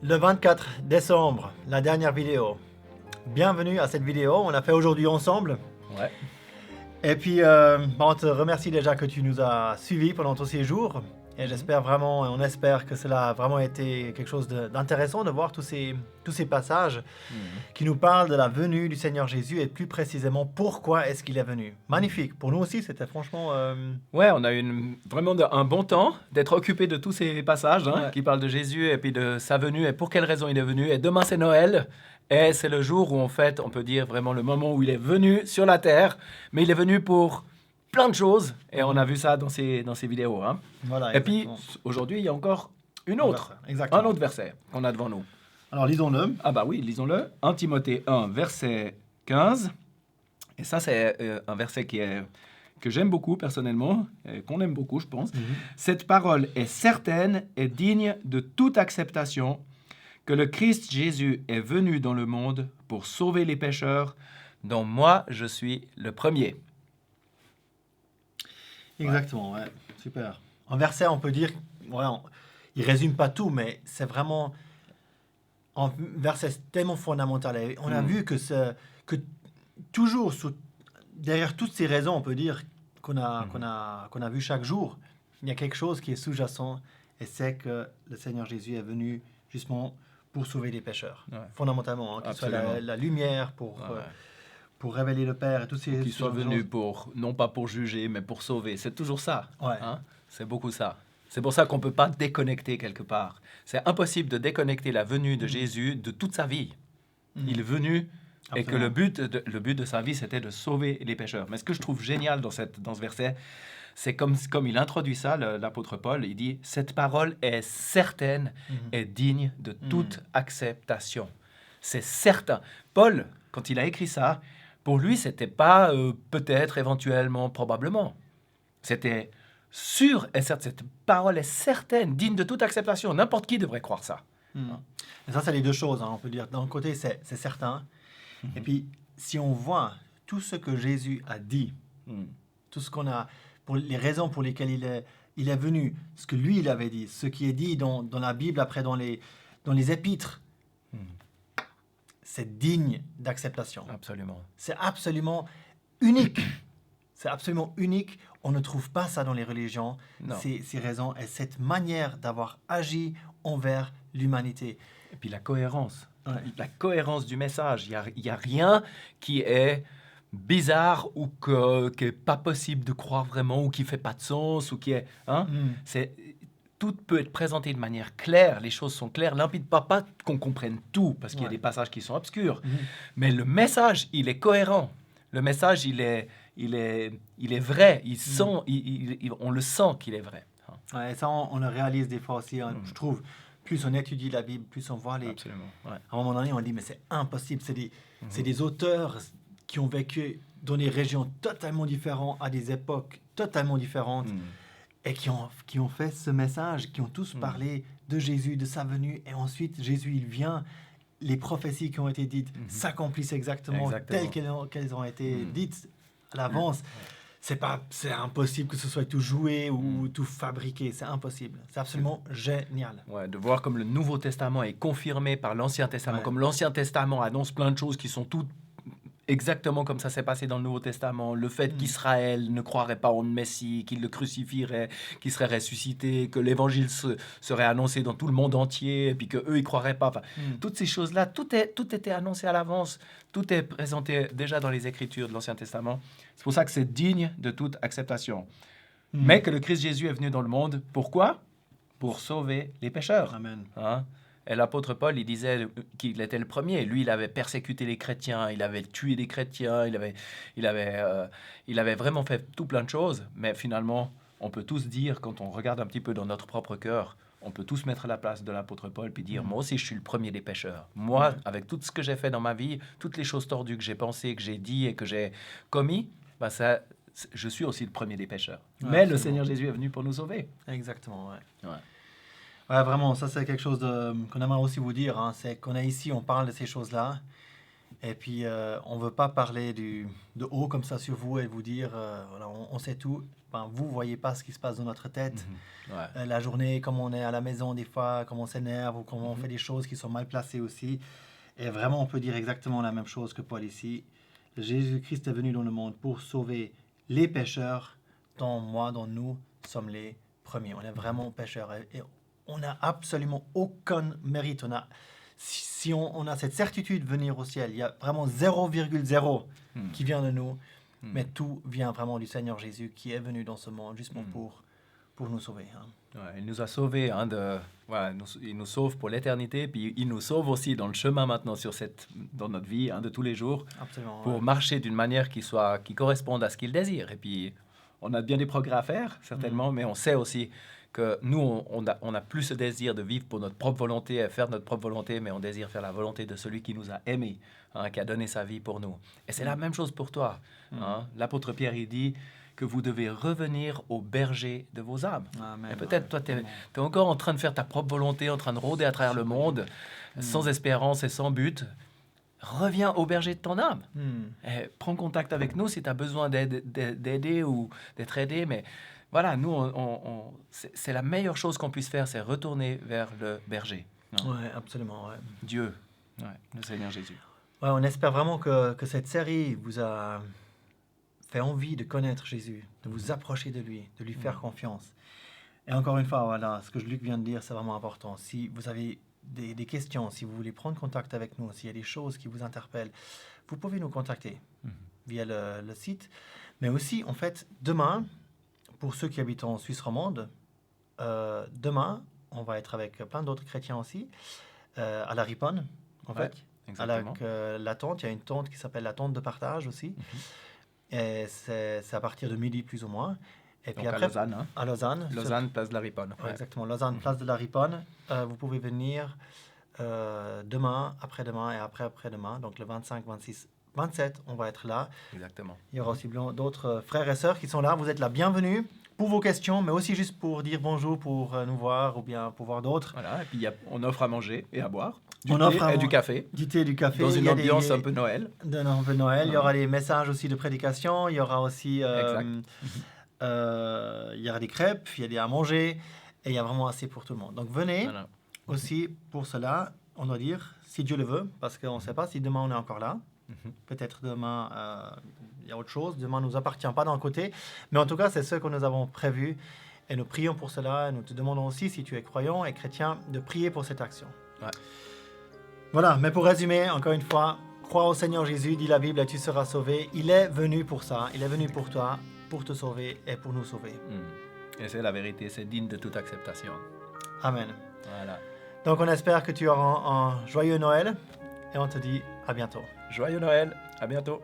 Le 24 décembre, la dernière vidéo. Bienvenue à cette vidéo, on l'a fait aujourd'hui ensemble. Ouais. Et puis, on te remercie déjà que tu nous as suivis pendant tous ces jours. Et j'espère vraiment, et on espère que cela a vraiment été quelque chose d'intéressant de voir tous ces passages qui nous parlent de la venue du Seigneur Jésus et plus précisément pourquoi est-ce qu'il est venu. Magnifique. Pour nous aussi, c'était franchement... Ouais, on a eu vraiment un bon temps d'être occupé de tous ces passages Ouais. qui parlent de Jésus et puis de sa venue et pour quelle raison il est venu. Et demain, c'est Noël. Et c'est le jour où, en fait, on peut dire vraiment le moment où il est venu sur la terre. Mais il est venu pour plein de choses. Et on a vu ça dans ces vidéos. Voilà, Et puis, exactement. aujourd'hui, il y a encore Un un autre verset qu'on a devant nous. Alors, lisons-le. Ah bah oui, lisons-le. 1 Timothée 1, verset 15. Et ça, c'est un verset que j'aime beaucoup personnellement, et qu'on aime beaucoup, je pense. Cette parole est certaine et digne de toute acceptation, que le Christ Jésus est venu dans le monde pour sauver les pécheurs, dont moi je suis le premier. Exactement, ouais. Super. En verset, on peut dire, il résume pas tout, mais c'est vraiment un verset tellement fondamental. Et on a vu que toujours, derrière toutes ces raisons, on peut dire qu'on a vu chaque jour, il y a quelque chose qui est sous-jacent, et c'est que le Seigneur Jésus est venu justement pour sauver les pécheurs. Ouais. Fondamentalement, qu'il soit Absolument. la lumière pour révéler le Père et tous ces... Qu'il soit ces venu choses. non pas pour juger, mais pour sauver. C'est toujours ça. Ouais. C'est beaucoup ça. C'est pour ça qu'on ne peut pas déconnecter quelque part. C'est impossible de déconnecter la venue de Jésus de toute sa vie. Il est venu et que le but de sa vie, c'était de sauver les pécheurs. Mais ce que je trouve génial dans ce verset, c'est comme il introduit ça, l'apôtre Paul, il dit « Cette parole est certaine et digne de toute acceptation. » C'est certain. Paul, quand il a écrit ça, pour lui, c'était pas peut-être, éventuellement, probablement. C'était sûr et certain. Cette parole est certaine, digne de toute acceptation. N'importe qui devrait croire ça. Et ça, c'est les deux choses, on peut dire. D'un côté, c'est certain. Et puis, si on voit tout ce que Jésus a dit, tout ce qu'on a, pour les raisons pour lesquelles il est venu, ce que lui, il avait dit, ce qui est dit dans la Bible, après dans les épîtres, c'est digne d'acceptation. Absolument. C'est absolument unique. C'est absolument unique. On ne trouve pas ça dans les religions, ces raisons et cette manière d'avoir agi envers l'humanité. Et puis la cohérence. Ouais. La cohérence du message. Il y a rien qui est bizarre ou qui n'est pas possible de croire vraiment ou qui ne fait pas de sens ou qui est... Tout peut être présenté de manière claire, les choses sont claires, limpides, pas qu'on comprenne tout, parce qu'il y a des passages qui sont obscurs, mais le message, il est cohérent. Le message, il est vrai, on le sent qu'il est vrai. Ouais, et ça, on le réalise des fois aussi, je trouve. Plus on étudie la Bible, plus on voit les... Absolument, ouais. À un moment donné, on dit, mais c'est impossible. C'est des auteurs qui ont vécu dans des régions totalement différentes, à des époques totalement différentes, et qui ont fait ce message, qui ont tous parlé de Jésus, de sa venue, et ensuite, Jésus, il vient, les prophéties qui ont été dites s'accomplissent exactement telles qu'elles ont été dites à l'avance. C'est impossible que ce soit tout joué ou tout fabriqué. C'est impossible. C'est absolument génial. Ouais, de voir comme le Nouveau Testament est confirmé par l'Ancien Testament, comme l'Ancien Testament annonce plein de choses qui sont toutes exactement comme ça s'est passé dans le Nouveau Testament. Le fait qu'Israël ne croirait pas en Messie, qu'il le crucifierait, qu'il serait ressuscité, que l'Évangile serait annoncé dans tout le monde entier, et puis qu'eux, ils croiraient pas. Enfin, toutes ces choses-là, tout était annoncé à l'avance. Tout est présenté déjà dans les Écritures de l'Ancien Testament. C'est pour ça que c'est digne de toute acceptation. Mais que le Christ Jésus est venu dans le monde, pourquoi? Pour sauver les pécheurs. Amen. Et l'apôtre Paul, il disait qu'il était le premier. Lui, il avait persécuté les chrétiens, il avait tué des chrétiens, il avait vraiment fait tout plein de choses. Mais finalement, on peut tous dire, quand on regarde un petit peu dans notre propre cœur, on peut tous mettre à la place de l'apôtre Paul puis dire, moi aussi, je suis le premier des pécheurs. Moi, avec tout ce que j'ai fait dans ma vie, toutes les choses tordues que j'ai pensées, que j'ai dit et que j'ai commis, je suis aussi le premier des pécheurs. Ouais, mais absolument. le Seigneur Jésus est venu pour nous sauver. Exactement, ouais. Ouais, vraiment, ça c'est quelque chose qu'on aimerait aussi vous dire. C'est qu'on est ici, on parle de ces choses-là. Et puis, on ne veut pas parler de haut comme ça sur vous et vous dire, voilà, on sait tout. Ben, vous ne voyez pas ce qui se passe dans notre tête. Ouais. La journée, comme on est à la maison des fois, comme on s'énerve ou comment on fait des choses qui sont mal placées aussi. Et vraiment, on peut dire exactement la même chose que Paul ici. Jésus-Christ est venu dans le monde pour sauver les pécheurs, dont moi, dont nous sommes les premiers. On est vraiment pécheurs et on n'a absolument aucun mérite. Si on a cette certitude de venir au ciel, il y a vraiment 0,0 qui vient de nous, mais tout vient vraiment du Seigneur Jésus qui est venu dans ce monde justement pour nous sauver. Hein. Ouais, il nous a sauvés, il nous sauve pour l'éternité, puis il nous sauve aussi dans le chemin maintenant dans notre vie de tous les jours, Absolument, pour marcher d'une manière qui corresponde à ce qu'il désire. Et puis, on a bien des progrès à faire, certainement, mais on sait aussi que nous, on a plus ce désir de vivre pour notre propre volonté, et faire notre propre volonté, mais on désire faire la volonté de celui qui nous a aimés, qui a donné sa vie pour nous. Et c'est la même chose pour toi. L'apôtre Pierre, il dit que vous devez revenir au berger de vos âmes. Amen. Et peut-être, toi, tu es encore en train de faire ta propre volonté, en train de rôder à travers le monde, sans espérance et sans but. Reviens au berger de ton âme. Et prends contact avec nous si tu as besoin d'aider ou d'être aidé. Mais voilà, nous, c'est la meilleure chose qu'on puisse faire, c'est retourner vers le berger. Oui, absolument. Ouais. Dieu, le Seigneur Jésus. Ouais, on espère vraiment que cette série vous a fait envie de connaître Jésus, de vous approcher de lui, de lui faire confiance. Et encore une fois, voilà, ce que Luc vient de dire, c'est vraiment important. Si vous avez des questions, si vous voulez prendre contact avec nous, s'il y a des choses qui vous interpellent, vous pouvez nous contacter via le site. Mais aussi, en fait, demain, pour ceux qui habitent en Suisse romande, demain, on va être avec plein d'autres chrétiens aussi, à la Riponne, en fait. Exactement. À la tente, il y a une tente qui s'appelle la tente de partage aussi. Et c'est à partir de midi, plus ou moins. Et puis donc après, à Lausanne. À Lausanne. Lausanne, place de la Riponne. Ouais, exactement, Lausanne, place de la Riponne. Vous pouvez venir demain, après-demain et après-après-demain. Donc le 25, 26, 27, on va être là. Exactement. Il y aura aussi d'autres frères et sœurs qui sont là. Vous êtes là, bienvenus pour vos questions, mais aussi juste pour dire bonjour, pour nous voir ou bien pour voir d'autres. Voilà, et puis on offre à manger et à boire. Du café. Du thé et du café. Dans une ambiance un peu Noël. Un peu Noël. Il y aura des messages aussi de prédication. Il y aura aussi... il y aura des crêpes, il y a des à manger. Et il y a vraiment assez pour tout le monde. Donc venez aussi pour cela, on doit dire, si Dieu le veut, parce qu'on ne sait pas si demain on est encore là. Peut-être demain, il y a autre chose. Demain ne nous appartient pas d'un côté. Mais en tout cas, c'est ce que nous avons prévu. Et nous prions pour cela. Nous te demandons aussi, si tu es croyant et chrétien, de prier pour cette action. Ouais. Voilà, mais pour résumer, encore une fois, crois au Seigneur Jésus, dit la Bible, et tu seras sauvé. Il est venu pour ça. Il est venu pour toi, pour te sauver et pour nous sauver. Et c'est la vérité, c'est digne de toute acceptation. Amen. Voilà. Donc on espère que tu auras un joyeux Noël et on te dit à bientôt. Joyeux Noël, à bientôt.